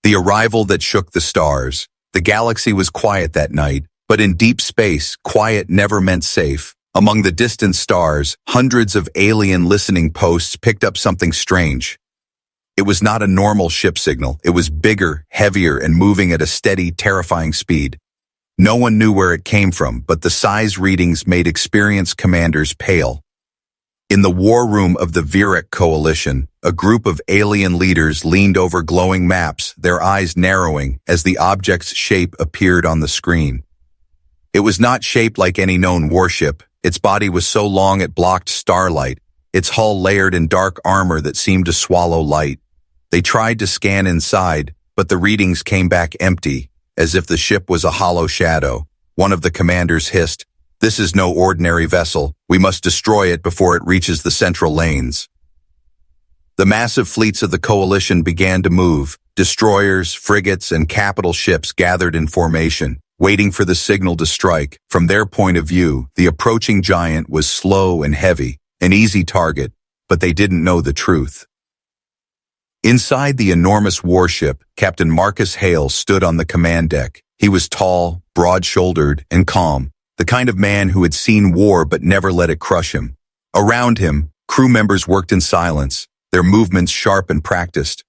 The arrival that shook the stars. The galaxy was quiet that night, but in deep space, quiet never meant safe. Among the distant stars, hundreds of alien listening posts picked up something strange. It was not a normal ship signal. It was bigger, heavier, and moving at a steady, terrifying speed. No one knew where it came from, but the size readings made experienced commanders pale. In the war room of the Virek Coalition, a group of alien leaders leaned over glowing maps, their eyes narrowing as the object's shape appeared on the screen. It was not shaped like any known warship. Its body was so long it blocked starlight, its hull layered in dark armor that seemed to swallow light. They tried to scan inside, but the readings came back empty, as if the ship was a hollow shadow. One of the commanders hissed, "This is no ordinary vessel. We must destroy it before it reaches the central lanes." The massive fleets of the coalition began to move. Destroyers, frigates, and capital ships gathered in formation, waiting for the signal to strike. From their point of view, the approaching giant was slow and heavy, an easy target, but they didn't know the truth. Inside the enormous warship, Captain Marcus Hale stood on the command deck. He was tall, broad-shouldered, and calm, the kind of man who had seen war but never let it crush him. Around him, crew members worked in silence, their movements sharp and practiced.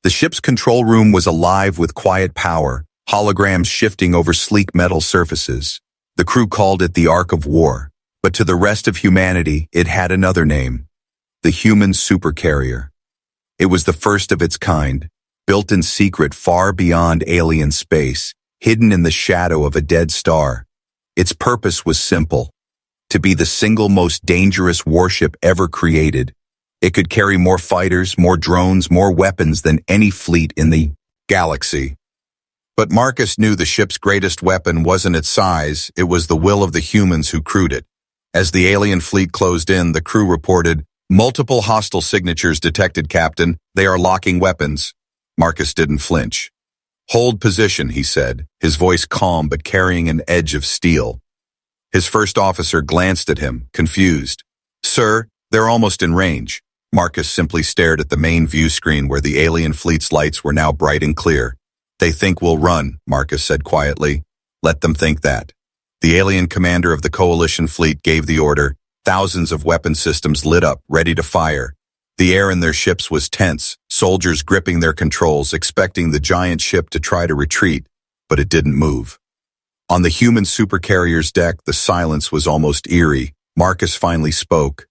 The ship's control room was alive with quiet power, holograms shifting over sleek metal surfaces. The crew called it the Ark of War, but to the rest of humanity, it had another name: the Human Supercarrier. It was the first of its kind, built in secret far beyond alien space, hidden in the shadow of a dead star. Its purpose was simple: to be the single most dangerous warship ever created. It could carry more fighters, more drones, more weapons than any fleet in the galaxy. But Marcus knew the ship's greatest weapon wasn't its size, it was the will of the humans who crewed it. As the alien fleet closed in, the crew reported, "Multiple hostile signatures detected, Captain. They are locking weapons." Marcus didn't flinch. "Hold position," he said, his voice calm but carrying an edge of steel. His first officer glanced at him, confused. "Sir, they're almost in range." Marcus simply stared at the main view screen where the alien fleet's lights were now bright and clear. "They think we'll run," Marcus said quietly. "Let them think that." The alien commander of the coalition fleet gave the order. Thousands of weapon systems lit up, ready to fire. The air in their ships was tense, soldiers gripping their controls, expecting the giant ship to try to retreat, but it didn't move. On the Human Supercarrier's deck, the silence was almost eerie. Marcus finally spoke.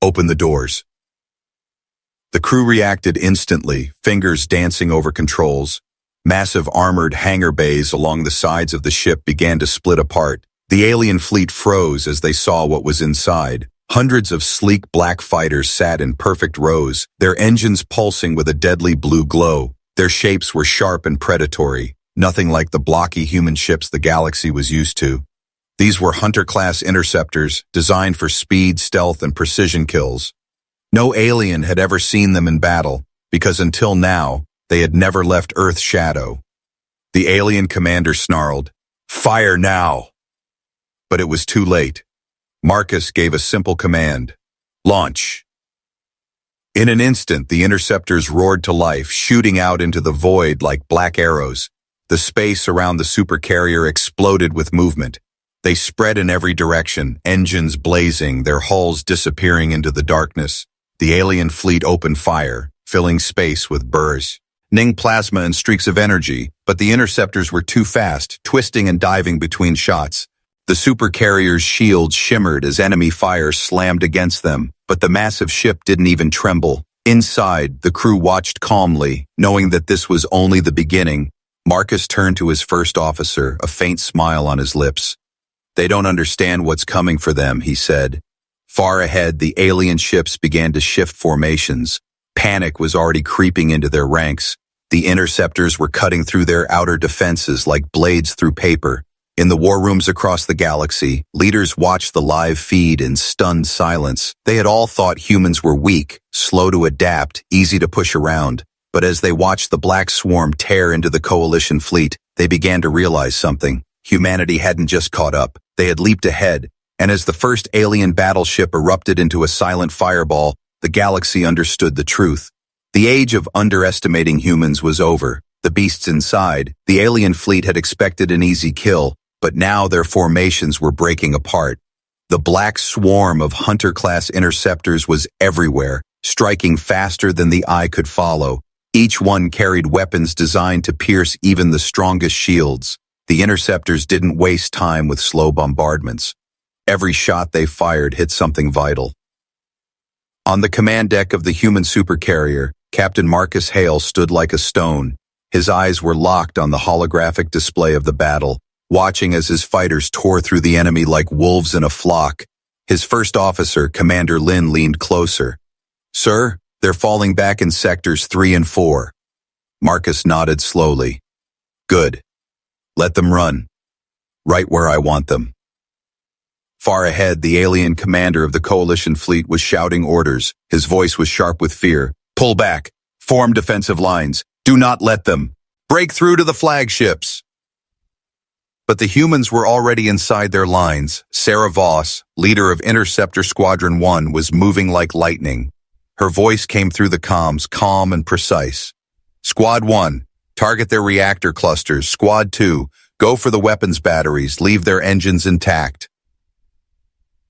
"Open the doors." The crew reacted instantly, fingers dancing over controls. Massive armored hangar bays along the sides of the ship began to split apart. The alien fleet froze as they saw what was inside. Hundreds of sleek black fighters sat in perfect rows, their engines pulsing with a deadly blue glow. Their shapes were sharp and predatory, nothing like the blocky human ships the galaxy was used to. These were Hunter-class interceptors, designed for speed, stealth, and precision kills. No alien had ever seen them in battle, because until now, they had never left Earth's shadow. The alien commander snarled, "Fire now!" But it was too late. Marcus gave a simple command: launch. In an instant, the interceptors roared to life, shooting out into the void like black arrows. The space around the supercarrier exploded with movement. They spread in every direction, engines blazing, their hulls disappearing into the darkness. The alien fleet opened fire, filling space with bursts, plasma and streaks of energy, but the interceptors were too fast, twisting and diving between shots. The supercarrier's shields shimmered as enemy fire slammed against them, but the massive ship didn't even tremble. Inside, the crew watched calmly, knowing that this was only the beginning. Marcus turned to his first officer, a faint smile on his lips. "They don't understand what's coming for them," he said. Far ahead, the alien ships began to shift formations. Panic was already creeping into their ranks. The interceptors were cutting through their outer defenses like blades through paper. In the war rooms across the galaxy, leaders watched the live feed in stunned silence. They had all thought humans were weak, slow to adapt, easy to push around. But as they watched the black swarm tear into the coalition fleet, they began to realize something. Humanity hadn't just caught up, they had leaped ahead. And as the first alien battleship erupted into a silent fireball, the galaxy understood the truth. The age of underestimating humans was over. The beasts inside, the alien fleet had expected an easy kill, but now their formations were breaking apart. The black swarm of Hunter-class interceptors was everywhere, striking faster than the eye could follow. Each one carried weapons designed to pierce even the strongest shields. The interceptors didn't waste time with slow bombardments. Every shot they fired hit something vital. On the command deck of the Human Supercarrier, Captain Marcus Hale stood like a stone. His eyes were locked on the holographic display of the battle, watching as his fighters tore through the enemy like wolves in a flock. His first officer, Commander Lin, leaned closer. "Sir, they're falling back in sectors 3 and 4. Marcus nodded slowly. "Good. Let them run. Right where I want them." Far ahead, the alien commander of the coalition fleet was shouting orders. His voice was sharp with fear. "Pull back. Form defensive lines. Do not let them. Break through to the flagships." But the humans were already inside their lines. Sarah Voss, leader of Interceptor Squadron 1, was moving like lightning. Her voice came through the comms, calm and precise. "Squad 1, target their reactor clusters. Squad 2, go for the weapons batteries. Leave their engines intact."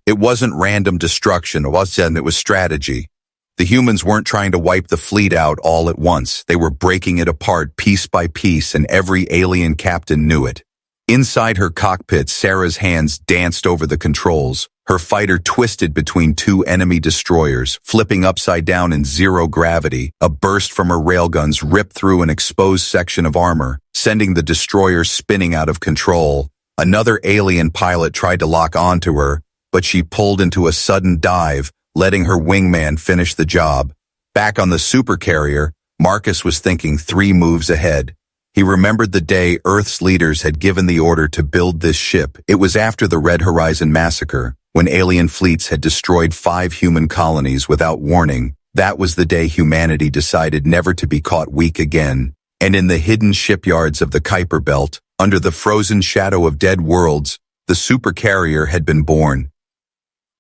It wasn't random destruction, it was strategy. The humans weren't trying to wipe the fleet out all at once. They were breaking it apart piece by piece, and every alien captain knew it. Inside her cockpit, Sarah's hands danced over the controls. Her fighter twisted between two enemy destroyers, flipping upside down in zero gravity. A burst from her railguns ripped through an exposed section of armor, sending the destroyer spinning out of control. Another alien pilot tried to lock onto her, but she pulled into a sudden dive, letting her wingman finish the job. Back on the supercarrier, Marcus was thinking 3 moves ahead. He remembered the day Earth's leaders had given the order to build this ship. It was after the Red Horizon massacre, when alien fleets had destroyed 5 human colonies without warning. That was the day humanity decided never to be caught weak again. And in the hidden shipyards of the Kuiper Belt, under the frozen shadow of dead worlds, the supercarrier had been born.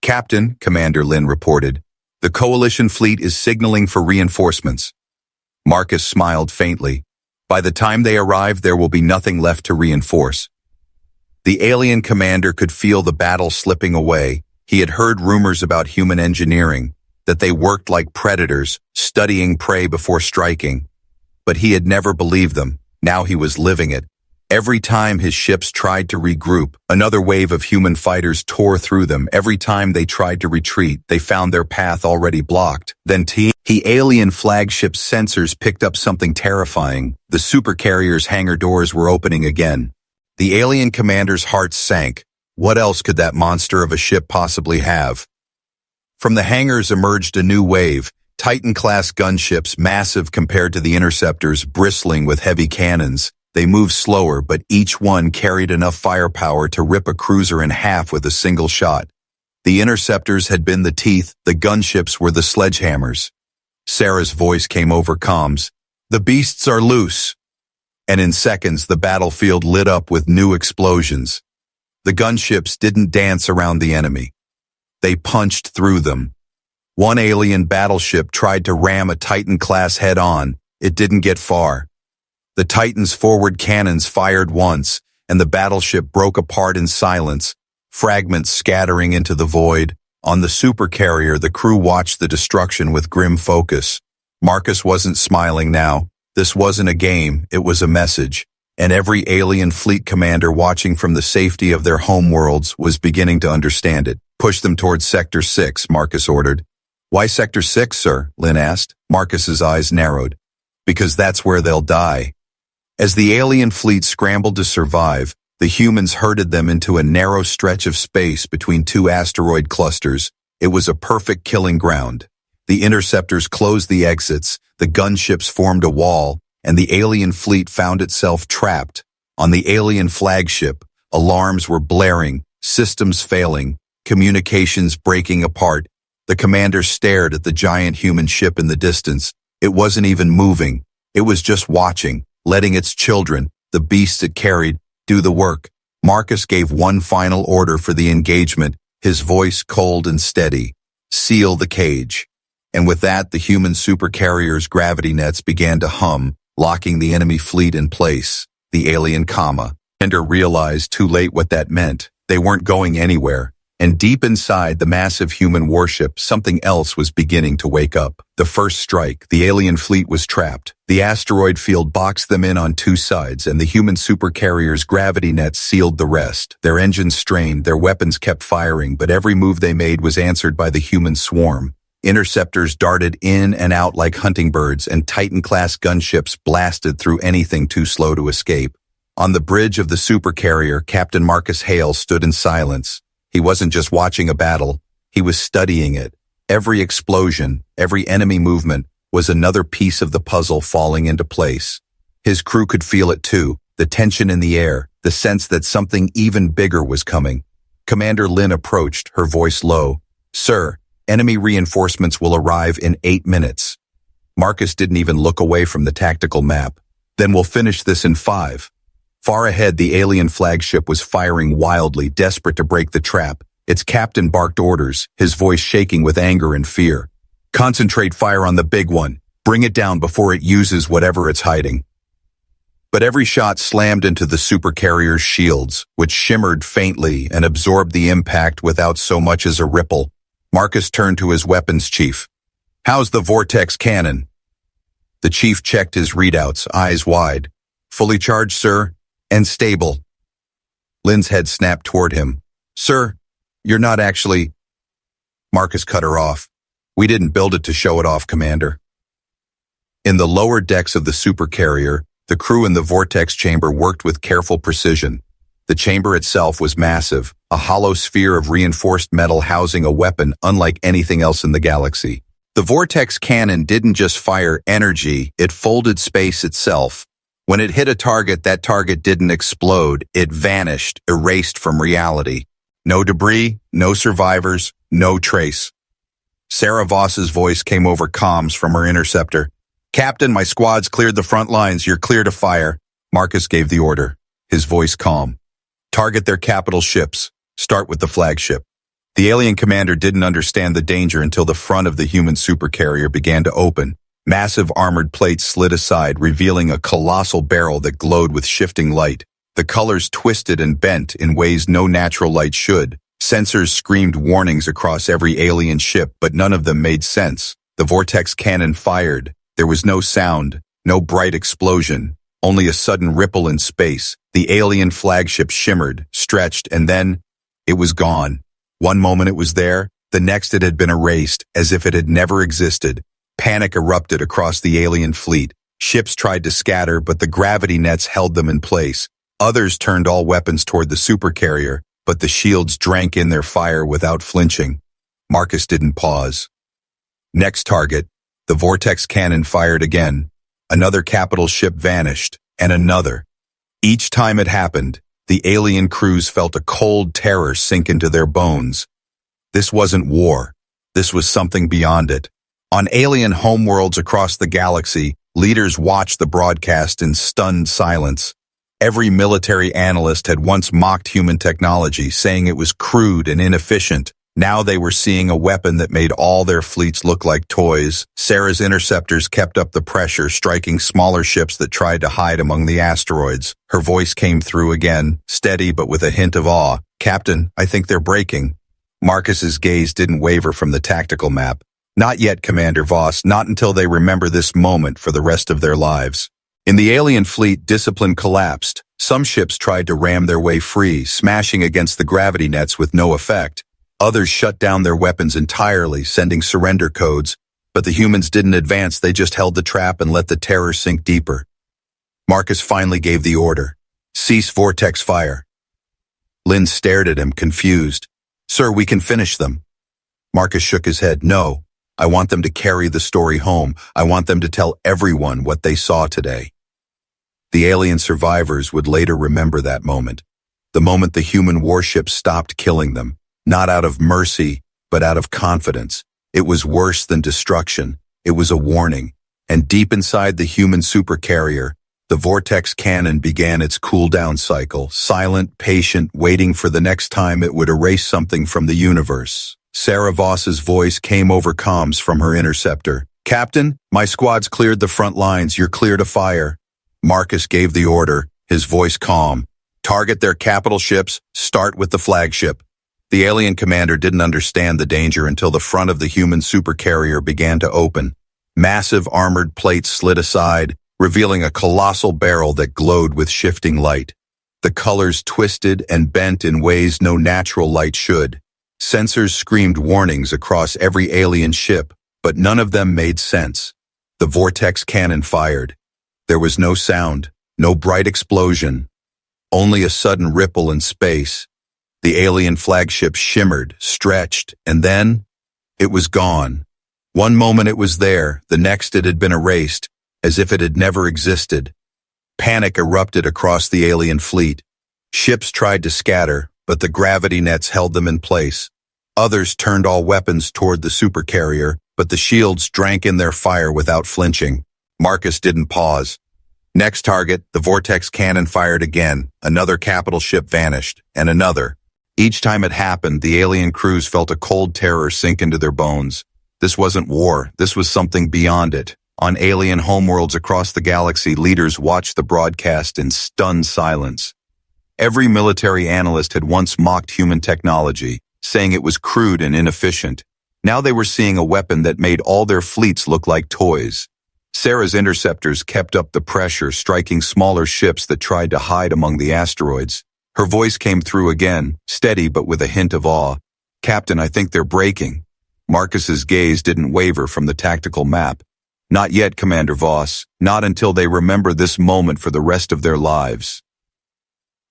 "Captain," Commander Lin reported, "the coalition fleet is signaling for reinforcements." Marcus smiled faintly. By the time they arrive, there will be nothing left to reinforce. The alien commander could feel the battle slipping away. He had heard rumors about human engineering, that they worked like predators, studying prey before striking. But he had never believed them. Now he was living it. Every time his ships tried to regroup, another wave of human fighters tore through them. Every time they tried to retreat, they found their path already blocked. Then the alien flagship's sensors picked up something terrifying. The supercarrier's hangar doors were opening again. The alien commander's heart sank. What else could that monster of a ship possibly have? From the hangars emerged a new wave, Titan-class gunships, massive compared to the interceptors, bristling with heavy cannons. They moved slower, but each one carried enough firepower to rip a cruiser in half with a single shot. The interceptors had been the teeth, the gunships were the sledgehammers. Sarah's voice came over comms. "The beasts are loose." And in seconds, the battlefield lit up with new explosions. The gunships didn't dance around the enemy. They punched through them. One alien battleship tried to ram a Titan-class head-on. It didn't get far. The Titan's forward cannons fired once, and the battleship broke apart in silence, fragments scattering into the void. On the supercarrier, the crew watched the destruction with grim focus. Marcus wasn't smiling now. This wasn't a game, it was a message. And every alien fleet commander watching from the safety of their homeworlds was beginning to understand it. "Push them towards Sector 6, Marcus ordered. "Why Sector 6, sir?" Lin asked. Marcus's eyes narrowed. "Because that's where they'll die." As the alien fleet scrambled to survive, the humans herded them into a narrow stretch of space between 2 asteroid clusters. It was a perfect killing ground. The interceptors closed the exits, the gunships formed a wall, and the alien fleet found itself trapped. On the alien flagship, alarms were blaring, systems failing, communications breaking apart. The commander stared at the giant human ship in the distance. It wasn't even moving. It was just watching, letting its children, the beasts it carried, do the work. Marcus gave one final order for the engagement, his voice cold and steady. "Seal the cage." And with that, the human supercarrier's gravity nets began to hum, locking the enemy fleet in place. The alien comma. Commander realized too late what that meant. They weren't going anywhere. And deep inside the massive human warship, something else was beginning to wake up. The first strike, the alien fleet was trapped. The asteroid field boxed them in on two sides, and the human supercarrier's gravity nets sealed the rest. Their engines strained, their weapons kept firing, but every move they made was answered by the human swarm. Interceptors darted in and out like hunting birds, and Titan-class gunships blasted through anything too slow to escape. On the bridge of the supercarrier, Captain Marcus Hale stood in silence. He wasn't just watching a battle, he was studying it. Every explosion, every enemy movement was another piece of the puzzle falling into place. His crew could feel it too, the tension in the air, the sense that something even bigger was coming. Commander Lin approached, her voice low. "Sir, enemy reinforcements will arrive in 8 minutes." Marcus didn't even look away from the tactical map. "Then we'll finish this in 5. Far ahead, the alien flagship was firing wildly, desperate to break the trap. Its captain barked orders, his voice shaking with anger and fear. "Concentrate fire on the big one. Bring it down before it uses whatever it's hiding." But every shot slammed into the supercarrier's shields, which shimmered faintly and absorbed the impact without so much as a ripple. Marcus turned to his weapons chief. "How's the vortex cannon?" The chief checked his readouts, eyes wide. "Fully charged, sir, and stable." Lin's head snapped toward him. "Sir, you're not actually—" Marcus cut her off. "We didn't build it to show it off, Commander." In the lower decks of the supercarrier, the crew in the vortex chamber worked with careful precision. The chamber itself was massive, a hollow sphere of reinforced metal housing a weapon unlike anything else in the galaxy. The vortex cannon didn't just fire energy, it folded space itself. When it hit a target, that target didn't explode, it vanished, erased from reality. No debris, no survivors, no trace. Sarah Voss's voice came over comms from her interceptor. "Captain, my squad's cleared the front lines, you're clear to fire." Marcus gave the order, his voice calm. "Target their capital ships. Start with the flagship." The alien commander didn't understand the danger until the front of the human supercarrier began to open. Massive armored plates slid aside, revealing a colossal barrel that glowed with shifting light. The colors twisted and bent in ways no natural light should. Sensors screamed warnings across every alien ship, but none of them made sense. The vortex cannon fired. There was no sound, no bright explosion, only a sudden ripple in space. The alien flagship shimmered, stretched, and then it was gone. One moment it was there, the next it had been erased, as if it had never existed. Panic erupted across the alien fleet. Ships tried to scatter, but the gravity nets held them in place. Others turned all weapons toward the supercarrier, but the shields drank in their fire without flinching. Marcus didn't pause. Next target, the vortex cannon fired again. Another capital ship vanished, and another. Each time it happened, the alien crews felt a cold terror sink into their bones. This wasn't war. This was something beyond it. On alien homeworlds across the galaxy, leaders watched the broadcast in stunned silence. Every military analyst had once mocked human technology, saying it was crude and inefficient. Now they were seeing a weapon that made all their fleets look like toys. Sarah's interceptors kept up the pressure, striking smaller ships that tried to hide among the asteroids. Her voice came through again, steady but with a hint of awe. "Captain, I think they're breaking." Marcus's gaze didn't waver from the tactical map. "Not yet, Commander Voss, not until they remember this moment for the rest of their lives." In the alien fleet, discipline collapsed. Some ships tried to ram their way free, smashing against the gravity nets with no effect. Others shut down their weapons entirely, sending surrender codes. But the humans didn't advance, they just held the trap and let the terror sink deeper. Marcus finally gave the order. "Cease vortex fire." Lin stared at him, confused. "Sir, we can finish them." Marcus shook his head. "No. I want them to carry the story home. I want them to tell everyone what they saw today." The alien survivors would later remember that moment. The moment the human warship stopped killing them. Not out of mercy, but out of confidence. It was worse than destruction. It was a warning. And deep inside the human supercarrier, the vortex cannon began its cool-down cycle, silent, patient, waiting for the next time it would erase something from the universe. Sarah Voss's voice came over comms from her interceptor. "Captain, my squad's cleared the front lines. You're clear to fire." Marcus gave the order, his voice calm. "Target their capital ships. Start with the flagship." The alien commander didn't understand the danger until the front of the human supercarrier began to open. Massive armored plates slid aside, revealing a colossal barrel that glowed with shifting light. The colors twisted and bent in ways no natural light should. Sensors screamed warnings across every alien ship, but none of them made sense. The vortex cannon fired. There was no sound, no bright explosion, only a sudden ripple in space. The alien flagship shimmered, stretched, and then it was gone. One moment it was there, the next it had been erased, as if it had never existed. Panic erupted across the alien fleet. Ships tried to scatter, but the gravity nets held them in place. Others turned all weapons toward the supercarrier, but the shields drank in their fire without flinching. Marcus didn't pause. Next target, the vortex cannon fired again. Another capital ship vanished, and another. Each time it happened, the alien crews felt a cold terror sink into their bones. This wasn't war, this was something beyond it. On alien homeworlds across the galaxy, leaders watched the broadcast in stunned silence. Every military analyst had once mocked human technology, saying it was crude and inefficient. Now they were seeing a weapon that made all their fleets look like toys. Sarah's interceptors kept up the pressure, striking smaller ships that tried to hide among the asteroids. Her voice came through again, steady but with a hint of awe. "Captain, I think they're breaking." Marcus's gaze didn't waver from the tactical map. "Not yet, Commander Voss. Not until they remember this moment for the rest of their lives."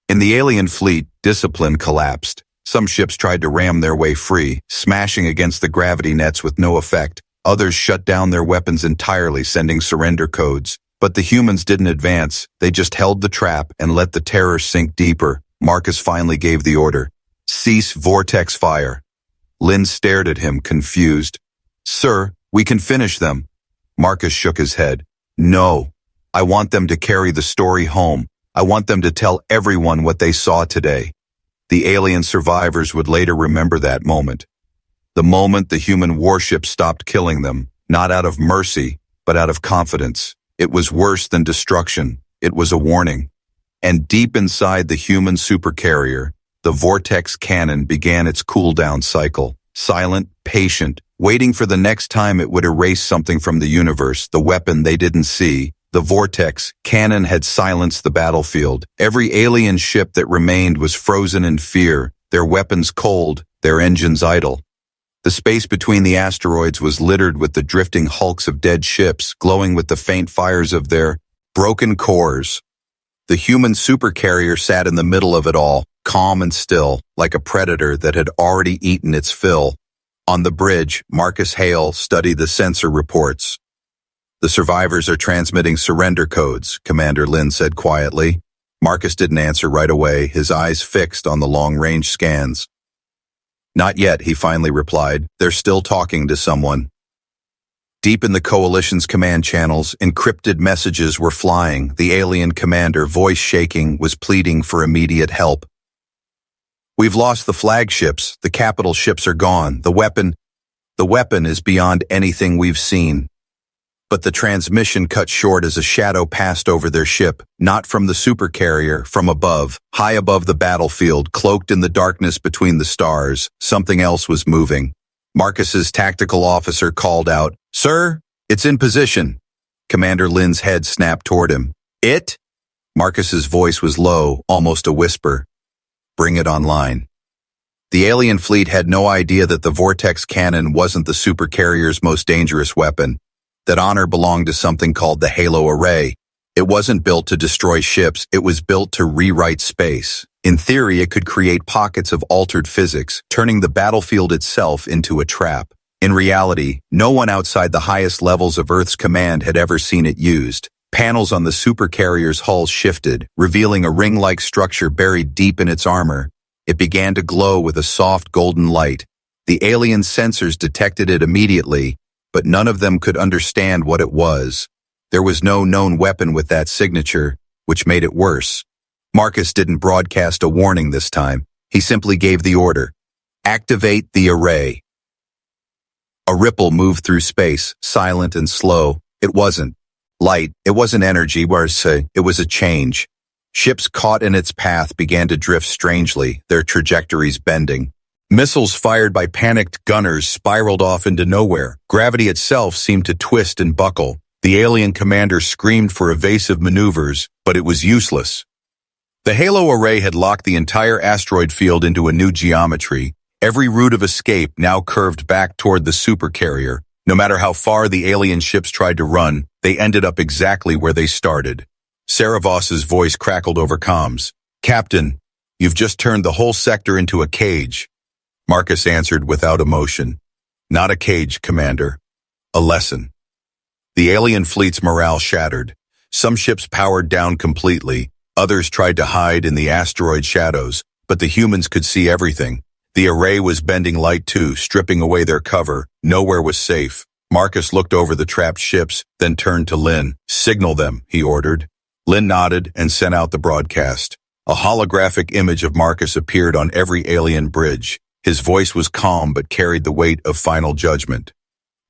In the alien fleet, discipline collapsed. Some ships tried to ram their way free, smashing against the gravity nets with no effect. Others shut down their weapons entirely, sending surrender codes. But the humans didn't advance. They just held the trap and let the terror sink deeper. Marcus finally gave the order. "Cease vortex fire." Lynn stared at him, confused. "Sir, we can finish them." Marcus shook his head. "No. I want them to carry the story home. I want them to tell everyone what they saw today." The alien survivors would later remember that moment. The moment the human warship stopped killing them, not out of mercy, but out of confidence. It was worse than destruction. It was a warning. And deep inside the human supercarrier, the vortex cannon began its cool-down cycle. Silent, patient, waiting for the next time it would erase something from the universe, the weapon they didn't see. The vortex cannon had silenced the battlefield. Every alien ship that remained was frozen in fear, their weapons cold, their engines idle. The space between the asteroids was littered with the drifting hulks of dead ships, glowing with the faint fires of their broken cores. The human supercarrier sat in the middle of it all, calm and still, like a predator that had already eaten its fill. On the bridge, Marcus Hale studied the sensor reports. "The survivors are transmitting surrender codes," Commander Lynn said quietly. Marcus didn't answer right away, his eyes fixed on the long-range scans. "Not yet," he finally replied. "They're still talking to someone." Deep in the Coalition's command channels, encrypted messages were flying. The alien commander, voice shaking, was pleading for immediate help. "We've lost the flagships. The capital ships are gone. The weapon is beyond anything we've seen." But the transmission cut short as a shadow passed over their ship, not from the supercarrier, from above, high above the battlefield, cloaked in the darkness between the stars. Something else was moving. Marcus's tactical officer called out, "Sir, it's in position." Commander Lynn's head snapped toward him. "It?" Marcus's voice was low, almost a whisper. "Bring it online." The alien fleet had no idea that the vortex cannon wasn't the supercarrier's most dangerous weapon. That honor belonged to something called the Halo Array. It wasn't built to destroy ships, it was built to rewrite space. In theory, it could create pockets of altered physics, turning the battlefield itself into a trap. In reality, no one outside the highest levels of Earth's command had ever seen it used. Panels on the supercarrier's hull shifted, revealing a ring-like structure buried deep in its armor. It began to glow with a soft golden light. The alien sensors detected it immediately, but none of them could understand what it was. There was no known weapon with that signature, which made it worse. Marcus didn't broadcast a warning this time. He simply gave the order. "Activate the array." A ripple moved through space, silent and slow. It wasn't light, it wasn't energy, it was a change. Ships caught in its path began to drift strangely, their trajectories bending. Missiles fired by panicked gunners spiraled off into nowhere. Gravity itself seemed to twist and buckle. The alien commander screamed for evasive maneuvers, but it was useless. The halo array had locked the entire asteroid field into a new geometry. Every route of escape now curved back toward the supercarrier. No matter how far the alien ships tried to run, they ended up exactly where they started. Sarah Voss's voice crackled over comms. "Captain, you've just turned the whole sector into a cage." Marcus answered without emotion. "Not a cage, Commander. A lesson." The alien fleet's morale shattered. Some ships powered down completely. Others tried to hide in the asteroid shadows, but the humans could see everything. The array was bending light too, stripping away their cover. Nowhere was safe. Marcus looked over the trapped ships, then turned to Lynn. "Signal them," he ordered. Lynn nodded and sent out the broadcast. A holographic image of Marcus appeared on every alien bridge. His voice was calm but carried the weight of final judgment.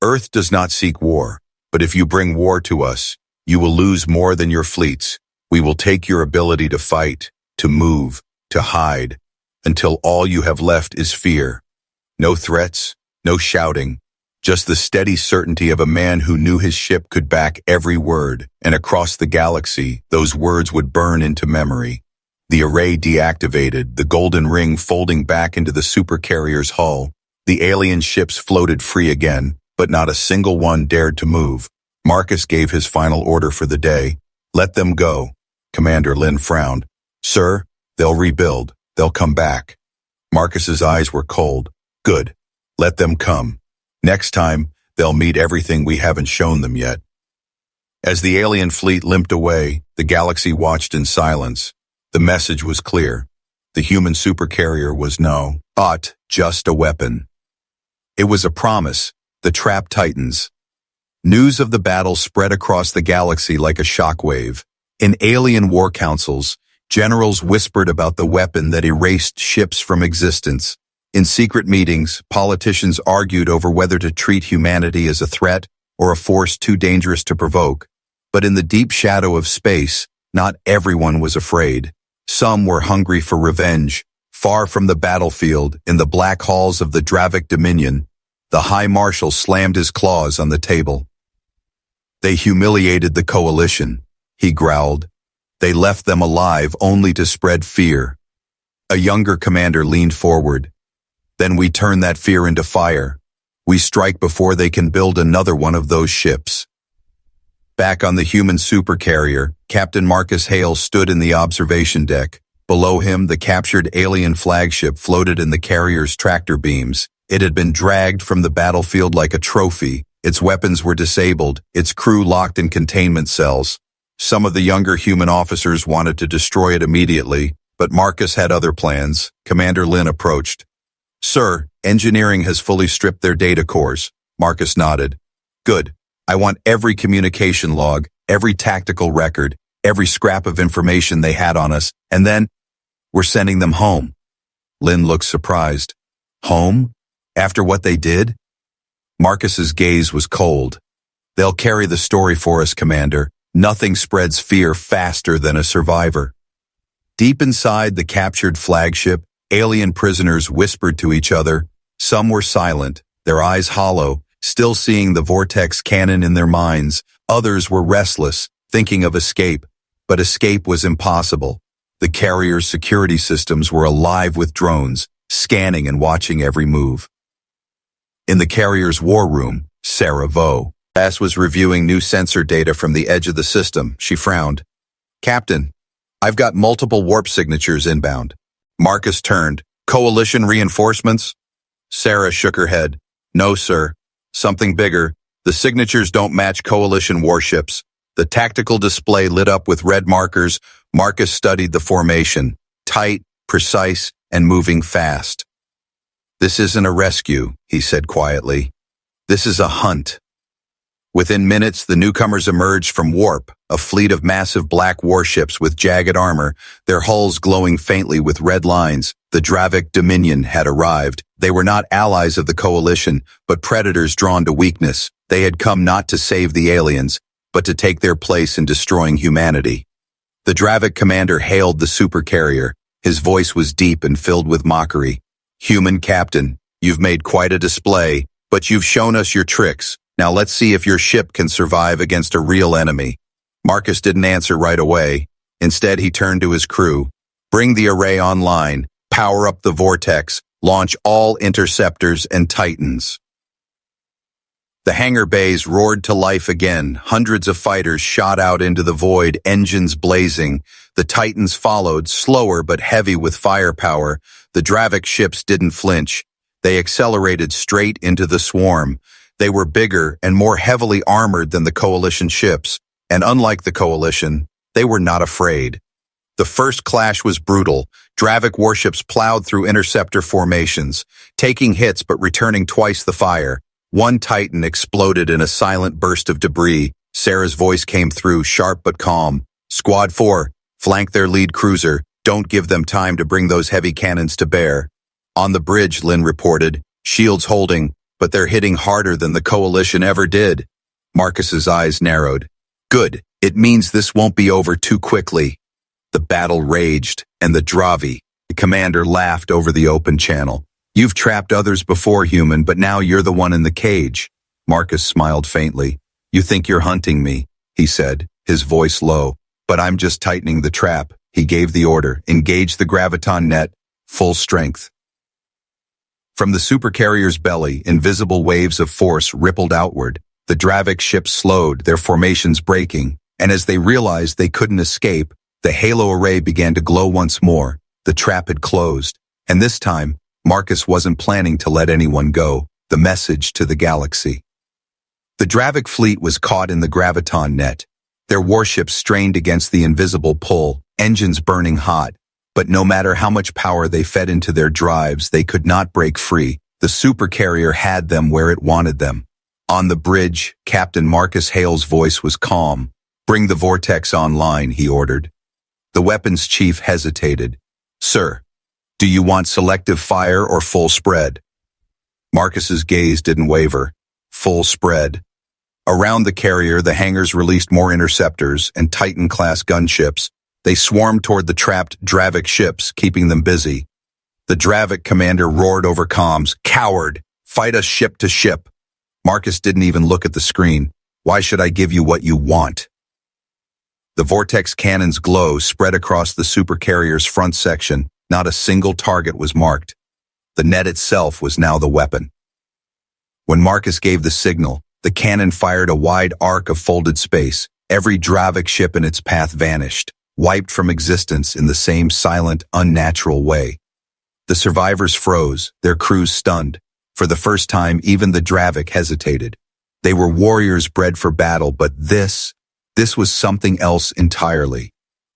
"Earth does not seek war, but if you bring war to us, you will lose more than your fleets. We will take your ability to fight, to move, to hide, until all you have left is fear. No threats, no shouting, just the steady certainty of a man who knew his ship could back every word, and across the galaxy, those words would burn into memory." The array deactivated, the golden ring folding back into the supercarrier's hull. The alien ships floated free again, but not a single one dared to move. Marcus gave his final order for the day. "Let them go." Commander Lynn frowned. "Sir, they'll rebuild. They'll come back." Marcus's eyes were cold. "Good. Let them come. Next time, they'll meet everything we haven't shown them yet." As the alien fleet limped away, the galaxy watched in silence. The message was clear. The human supercarrier was just a weapon. It was a promise, the trapped titans. News of the battle spread across the galaxy like a shockwave. In alien war councils, generals whispered about the weapon that erased ships from existence. In secret meetings, politicians argued over whether to treat humanity as a threat or a force too dangerous to provoke. But in the deep shadow of space, not everyone was afraid. Some were hungry for revenge. Far from the battlefield, in the black halls of the Dravic Dominion, the High Marshal slammed his claws on the table. "They humiliated the coalition," he growled. "They left them alive only to spread fear." A younger commander leaned forward. "Then we turn that fear into fire. We strike before they can build another one of those ships." Back on the human supercarrier, Captain Marcus Hale stood in the observation deck. Below him, the captured alien flagship floated in the carrier's tractor beams. It had been dragged from the battlefield like a trophy. Its weapons were disabled, its crew locked in containment cells. Some of the younger human officers wanted to destroy it immediately, but Marcus had other plans. Commander Lynn approached. "Sir, engineering has fully stripped their data cores." Marcus nodded. "Good. I want every communication log, every tactical record, every scrap of information they had on us, and then we're sending them home." Lynn looked surprised. "Home? After what they did?" Marcus's gaze was cold. "They'll carry the story for us, Commander. Nothing spreads fear faster than a survivor." Deep inside the captured flagship, alien prisoners whispered to each other. Some were silent, their eyes hollow, still seeing the vortex cannon in their minds. Others were restless, thinking of escape, but escape was impossible. The carrier's security systems were alive with drones, scanning and watching every move. In the carrier's war room, Sarah Voss was reviewing new sensor data from the edge of the system. She frowned. "Captain, I've got multiple warp signatures inbound." Marcus turned. "Coalition reinforcements?" Sarah shook her head. "No, sir. Something bigger. The signatures don't match coalition warships." The tactical display lit up with red markers. Marcus studied the formation. Tight, precise, and moving fast. "This isn't a rescue," he said quietly. "This is a hunt." Within minutes, the newcomers emerged from Warp, a fleet of massive black warships with jagged armor, their hulls glowing faintly with red lines. The Dravik Dominion had arrived. They were not allies of the Coalition, but predators drawn to weakness. They had come not to save the aliens, but to take their place in destroying humanity. The Dravik commander hailed the supercarrier. His voice was deep and filled with mockery. "Human captain, you've made quite a display, but you've shown us your tricks. Now let's see if your ship can survive against a real enemy." Marcus didn't answer right away. Instead, he turned to his crew. "Bring the array online, power up the vortex, launch all interceptors and titans." The hangar bays roared to life again. Hundreds of fighters shot out into the void, engines blazing. The titans followed, slower but heavy with firepower. The Dravik ships didn't flinch. They accelerated straight into the swarm. They were bigger and more heavily armored than the Coalition ships, and unlike the Coalition, they were not afraid. The first clash was brutal. Dravik warships plowed through interceptor formations, taking hits but returning twice the fire. One Titan exploded in a silent burst of debris. Sarah's voice came through, sharp but calm. "Squad 4, flank their lead cruiser. Don't give them time to bring those heavy cannons to bear." "On the bridge," Lynn reported, "shields holding, but they're hitting harder than the Coalition ever did." Marcus's eyes narrowed. "Good. It means this won't be over too quickly." The battle raged, and the commander laughed over the open channel. "You've trapped others before, human, but now you're the one in the cage." Marcus smiled faintly. "You think you're hunting me," he said, his voice low. "But I'm just tightening the trap." He gave the order, "Engage the graviton net, full strength." From the supercarrier's belly, invisible waves of force rippled outward. The Dravik ships slowed, their formations breaking, and as they realized they couldn't escape, the halo array began to glow once more. The trap had closed, and this time, Marcus wasn't planning to let anyone go. The message to the galaxy. The Dravik fleet was caught in the graviton net. Their warships strained against the invisible pull, engines burning hot. But no matter how much power they fed into their drives, they could not break free. The supercarrier had them where it wanted them. On the bridge, Captain Marcus Hale's voice was calm. "Bring the vortex online," he ordered. The weapons chief hesitated. "Sir, do you want selective fire or full spread?" Marcus's gaze didn't waver. Full spread. Around the carrier, the hangars released more interceptors and Titan-class gunships. They swarmed toward the trapped Dravik ships, keeping them busy. The Dravik commander roared over comms, "Coward! Fight us ship to ship!" Marcus didn't even look at the screen. "Why should I give you what you want?" The vortex cannon's glow spread across the supercarrier's front section. Not a single target was marked. The net itself was now the weapon. When Marcus gave the signal, the cannon fired a wide arc of folded space. Every Dravik ship in its path vanished, wiped from existence in the same silent, unnatural way. The survivors froze, their crews stunned. For the first time, even the Dravik hesitated. They were warriors bred for battle, but this was something else entirely.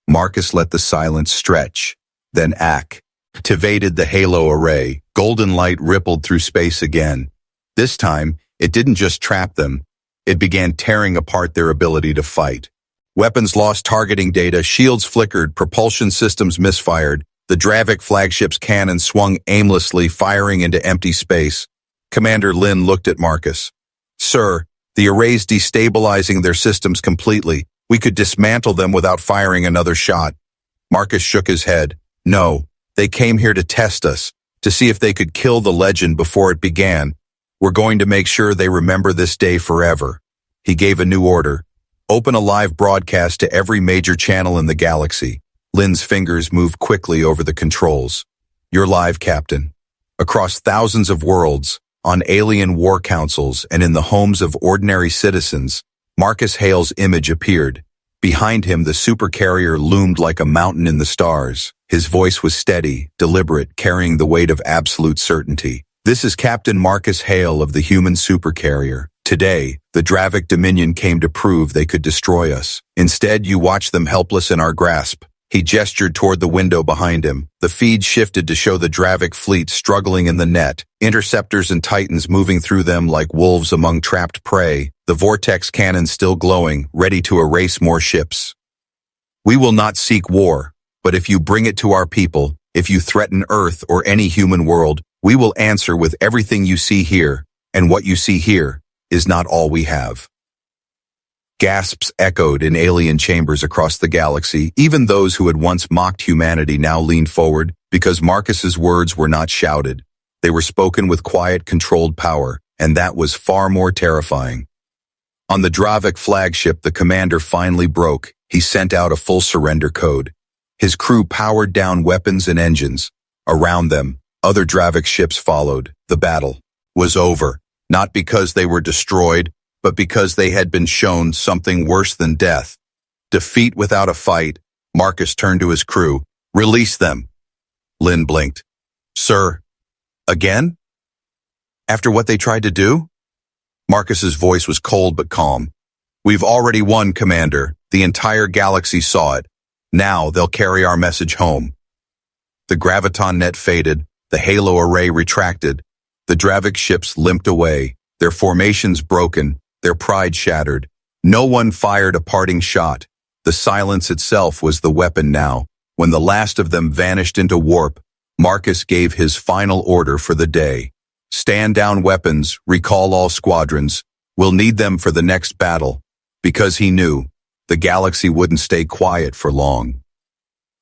Marcus let the silence stretch, then activated the halo array. Golden light rippled through space again. This time, it didn't just trap them. It began tearing apart their ability to fight. Weapons lost targeting data, shields flickered, propulsion systems misfired. The Dravik flagship's cannon swung aimlessly, firing into empty space. Commander Lynn looked at Marcus. "Sir, the array's destabilizing their systems completely. We could dismantle them without firing another shot." Marcus shook his head. "No, they came here to test us, to see if they could kill the legend before it began. We're going to make sure they remember this day forever." He gave a new order. "Open a live broadcast to every major channel in the galaxy." Lynn's fingers moved quickly over the controls. "You're live, Captain. Across thousands of worlds, on alien war councils, and in the homes of ordinary citizens, Marcus Hale's image appeared. Behind him, the supercarrier loomed like a mountain in the stars. His voice was steady, deliberate, carrying the weight of absolute certainty. "This is Captain Marcus Hale of the Human Supercarrier. Today, the Dravik Dominion came to prove they could destroy us. Instead, you watch them helpless in our grasp. He gestured toward the window behind him. The feed shifted to show the Dravik fleet struggling in the net, interceptors and titans moving through them like wolves among trapped prey, the vortex cannon still glowing, ready to erase more ships. We will not seek war, but if you bring it to our people, if you threaten Earth or any human world, we will answer with everything you see here, and what you see here is not all we have. Gasps echoed in alien chambers across the galaxy. Even those who had once mocked humanity now leaned forward because Marcus's words were not shouted. They were spoken with quiet, controlled power, and that was far more terrifying. On the Dravik flagship, the commander finally broke. He sent out a full surrender code. His crew powered down weapons and engines. Around them, other Dravik ships followed. The battle was over, not because they were destroyed, but because they had been shown something worse than death. Defeat without a fight. Marcus turned to his crew. Release them. Lynn blinked. Sir, again? After what they tried to do? Marcus's voice was cold but calm. We've already won, Commander. The entire galaxy saw it. Now they'll carry our message home. The graviton net faded. The halo array retracted. The Dravik ships limped away, their formations broken, their pride shattered. No one fired a parting shot. The silence itself was the weapon now. When the last of them vanished into warp, Marcus gave his final order for the day. Stand down weapons, recall all squadrons. We'll need them for the next battle. Because he knew, the galaxy wouldn't stay quiet for long.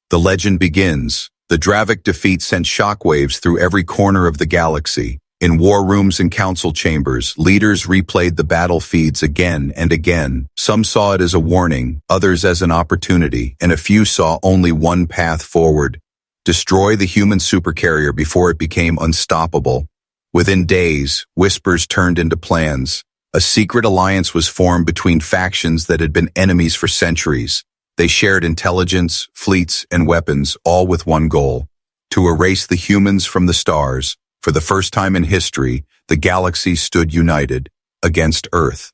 The legend begins. The Dravik defeat sent shockwaves through every corner of the galaxy. In war rooms and council chambers, leaders replayed the battle feeds again and again. Some saw it as a warning, others as an opportunity, and a few saw only one path forward. Destroy the human supercarrier before it became unstoppable. Within days, whispers turned into plans. A secret alliance was formed between factions that had been enemies for centuries. They shared intelligence, fleets, and weapons, all with one goal: to erase the humans from the stars. For the first time in history, the galaxy stood united against Earth.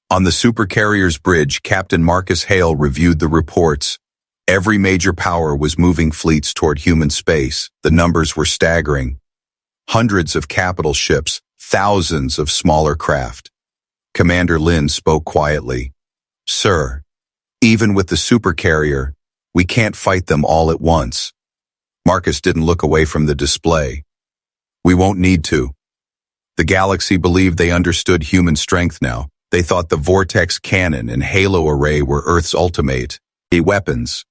On the supercarrier's bridge, Captain Marcus Hale reviewed the reports. Every major power was moving fleets toward human space. The numbers were staggering. Hundreds of capital ships, thousands of smaller craft. Commander Lynn spoke quietly. Sir, even with the supercarrier, we can't fight them all at once. Marcus didn't look away from the display. We won't need to. The galaxy believed they understood human strength now. They thought the vortex cannon and halo array were Earth's ultimate weapons.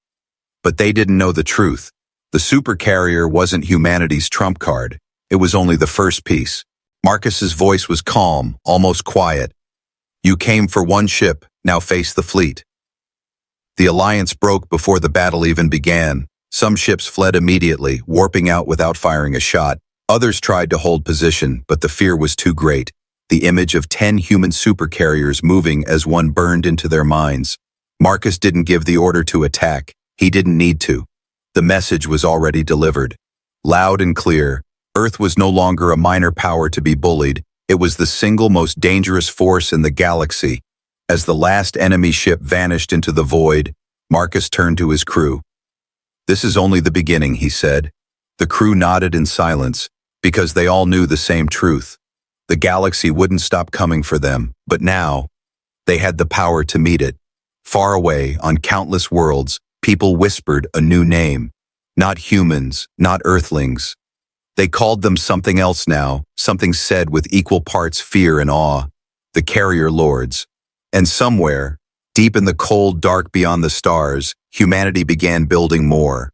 But they didn't know the truth. The supercarrier wasn't humanity's trump card. It was only the first piece. Marcus's voice was calm, almost quiet. You came for one ship, now face the fleet. The alliance broke before the battle even began. Some ships fled immediately, warping out without firing a shot. Others tried to hold position, but the fear was too great. The image of 10 human supercarriers moving as one burned into their minds. Marcus didn't give the order to attack. He didn't need to. The message was already delivered. Loud and clear, Earth was no longer a minor power to be bullied. It was the single most dangerous force in the galaxy. As the last enemy ship vanished into the void, Marcus turned to his crew. This is only the beginning, he said. The crew nodded in silence, because they all knew the same truth. The galaxy wouldn't stop coming for them, but now, they had the power to meet it. Far away, on countless worlds, people whispered a new name. Not humans, not Earthlings. They called them something else now, something said with equal parts fear and awe. The Carrier Lords. And somewhere, deep in the cold dark beyond the stars, humanity began building more.